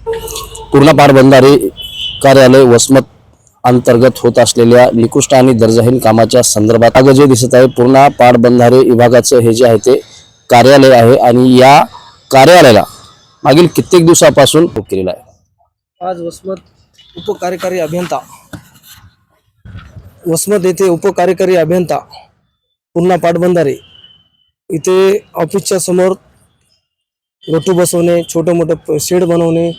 पूर्णा पाटबंधारे कार्यालय वसमत अंतर्गत होत असलेल्या निकृष्ट आणि दर्जाहीन कामाच्या संदर्भात जे दिसत आहे पूर्णा पाटबंधारे विभागाचं हे जे आहे ते कार्यालय आहे आणि या कार्यालयाला मागील कित्येक दिवसापासून केलेला आहे। आज वसमत येथे उपकार्यकारी अभियंता पूर्णा पाटबंधारे इथे ऑफिसच्या समोर गट्टू बसवणे, छोटे मोठे शेड बनवणे,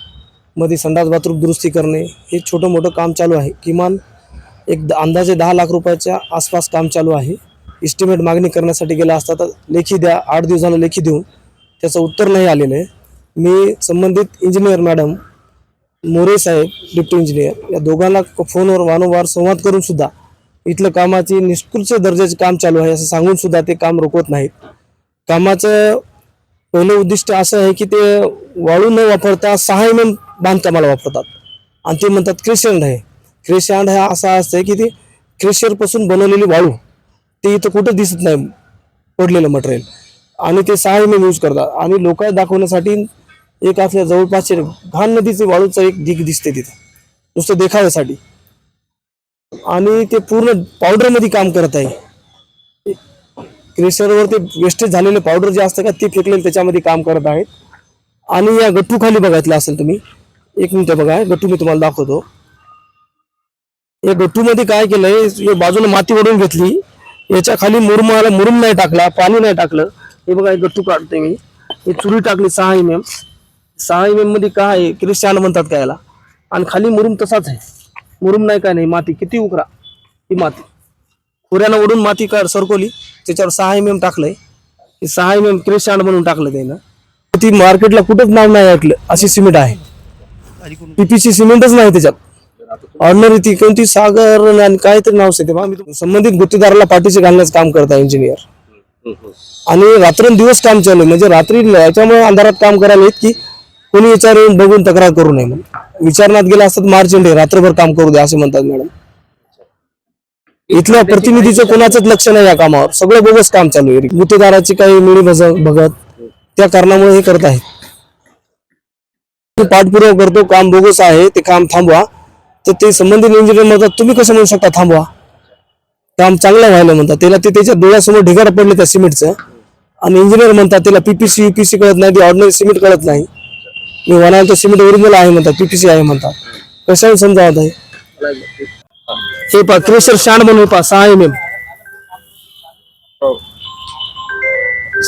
मध्ये संडास बाथरूम दुरुस्ती करणे, हे छोटं मोठं काम चालू आहे। किमान एक अंदाजे 10 लाख रुपयाच्या आसपास काम चालू आहे। एस्टिमेट मागणी करण्यासाठी गेला असता तर लेखी द्या, 8 दिवसाला लेखी देऊन त्याचं उत्तर नाही आलेलं आहे। मी संबंधित इंजिनियर मॅडम मोरे साहेब डिप्टी इंजिनियर या दोघांना फोनवर वारंवार संवाद करून सुद्धा इथलं कामाची निष्कृष्ट दर्जाचे काम चालू आहे असं सांगून सुद्धा ते काम रोखत नाहीत। कामाचं पहिलं उद्दिष्ट असं आहे की ते वाळू न वापरता 6 mm बांधकामाला वापरतात आणि ते म्हणतात क्रेशंड आहे। क्रेशंड हा असा असतं की ते क्रेशरपासून बनवलेली वाळू ते इथं कुठं दिसत नाही पडलेलं मटेरियल आणि ते 6 mm यूज करतात आणि लोकांना दाखवण्यासाठी एक आपल्या जवळपासचे घाण नदीचे वाळूचं एक ढीग दिसते तिथं नुसतं देखाव्यासाठी आणि ते पूर्ण पावडरमध्ये काम करत आहे। क्रेशरवर ते वेस्टेज झालेले पावडर जे असतं का ते फेकलेलं त्याच्यामध्ये काम करत आहेत। आणि या गट्टू खाली बघितलं असेल तुम्ही, एक मिनिट बघा, गट्टू मी तुम्हाला दाखवतो। या गट्टूमध्ये काय केलंय, बाजूने माती ओढून घेतली, याच्या खाली मुरुम नाही टाकला, पाणी नाही टाकलं। हे बघा, एक गट्टू काढतोय मी, हे चुरी टाकली 6 mm। 6 mm मध्ये काय आहे, क्रिस्टॅन म्हणतात काय याला, आणि खाली मुरुम तसाच आहे, मुरुम नाही काय नाही, माती किती उकरा, ही माती खोऱ्यानं ओढून माती सरकवली, त्याच्यावर 6 mm टाकलंय, 6 mm क्रिस्टॅन म्हणून टाकलं त्यानं। ती मार्केटला कुठंच नाव नाही ऐकलं अशी सिमेंट आहे, पीपीसी सिमेंटच नाही त्याच्यात। ऑर्डिनरी ती कोणती सागर आणि काहीतरी नाव आहे तेव्हा संबंधित गुत्तेदाराला पाठीचे घालण्याचं काम करता इंजिनियर आणि रात्रंदिवस काम चालू आहे। म्हणजे रात्री याच्यामुळे अंधारात काम करायला येत की कोणी विचारून बघून तक्रार करू नये म्हणून विचारण्यात गेला असतात मार्च एंड रात्रभर काम करू द्या असे म्हणतात मॅडम। इथल्या प्रतिनिधीचं कोणाचंच लक्ष नाही या कामावर, सगळं बोगस काम चालू आहे। गुत्तेदाराची काही मिळी बघत त्या कारणामुळे हे करत आहेत, पाठपुरावा करतो, काम बोगस आहे ते काम थांबवा, तर ते संबंधित इंजिनियर म्हणतात तुम्ही कसं म्हणू शकता थांबवा, काम चांगलं व्हायला म्हणतात। त्याला ते त्याच्या डोळ्यासमोर ढिगारा पडले त्या सिमेंटचं आणि इंजिनियर म्हणतात त्याला पीपीसी यूपीसी कळत नाही, ते ऑर्डिनरी सिमेंट कळत नाही। मी म्हणाल तर सिमेंट ओरिजिनल आहे म्हणतात, पीपीसी आहे म्हणतात, कशाने समजावत आहे। हे पा क्रेशर शांड म्हणून पा 6 mm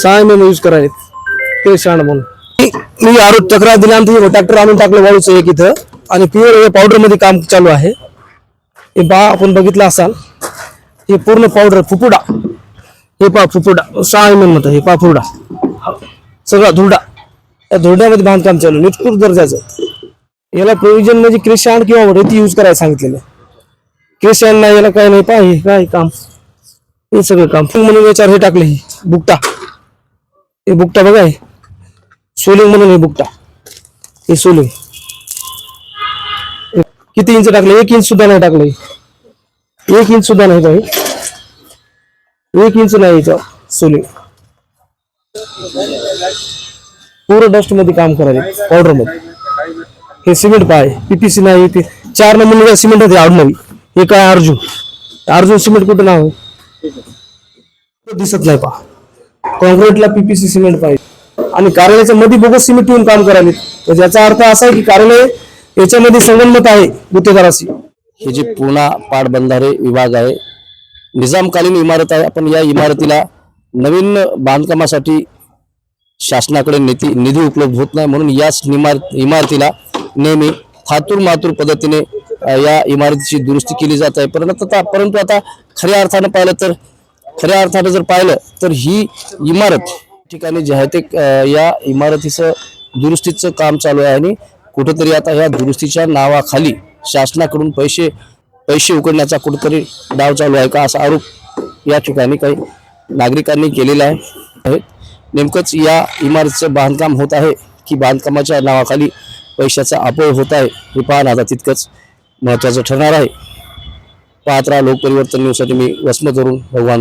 6 mm यूज करायचे ते शांड म्हणून। मी आरोप तक्रार दिल्यानंतर ट्रॅक्टर आणून टाकलं वाळूचं एक इथं आणि प्युअर पावडर मध्ये काम चालू आहे। हे पहा, आपण बघितलं असाल, हे पूर्ण पावडर फुफुडा, हे पहा फुफुडा 6 mm म्हणतात, हे पहा फुफुडा सगळा धुरडा, या धुरड्यामध्ये बांधकाम चालू निष्कृष्ट दर्जाचं। याला प्रोव्हिजन म्हणजे क्रेशंड किंवा रेती यूज करायला सांगितलेलं, क्रेशंड नाही, याला काय नाही। पहा हे काय काम, हे सगळं काम म्हणून याच्यावर हे टाकलं, हे बुकटा, हे बुकटा बघा, हे सोलिंग म्हणून, हे बुकटा, हे सोलिंग किती इंच टाकलं, 1 इंच सुद्धा नाही टाकलं, 1 इंच सुद्धा नाही, 1 इंच नाही याच्यावर सोलिंग, पूर्ण डस्ट मध्ये काम करायचे पावडर मध्ये। हे सिमेंट पाय पीपीसी नाही, 4 नंबर सिमेंट होते ऑर्डिनरी, हे काय अर्जुन सिमेंट कुठं नाव दिसत नाही पहा, कॉन्क्रीटला पीपीसी सिमेंट पाहिजे आणि कार्यालयाच्या मध्ये बोगस सिमेंट ठेवून काम करायला, तर याचा अर्थ असा आहे की कार्यालय याच्यामध्ये संगनमत आहे गुत्तेदाराशी। हे जे पूर्णा पाटबंधारे विभाग आहे, निजामकालीन इमारत आहे, आपण या इमारतीला नवीन बांधकामासाठी शासनाकडे निधी उपलब्ध होत नाही, म्हणून याच इमारतीला नेहमी थातूर मातूर पद्धतीने या इमारतीची दुरुस्ती केली जात आहे। परंतु आता खऱ्या अर्थाने जर पाहिलं तर ही इमारत ठिकाणी जे आहे ते या इमारतीचं दुरुस्तीचं काम चालू आहे आणि कुठेतरी आता या दुरुस्तीच्या नावाखाली शासनाकडून पैसे उकडण्याचा कुठेतरी डाव चालू आहे का, असा आरोप या ठिकाणी काही नागरिकांनी केलेला आहे। नेमकंच या इमारतीचं बांधकाम होत आहे की बांधकामाच्या नावाखाली पैशाचा अपव्यय होत आहे, हे पाहणं आता तितकंच महत्त्वाचं ठरणार आहे। पाहत राहा लोकपरिवर्तन न्यूजसाठी मी वसमतवरून भगवान।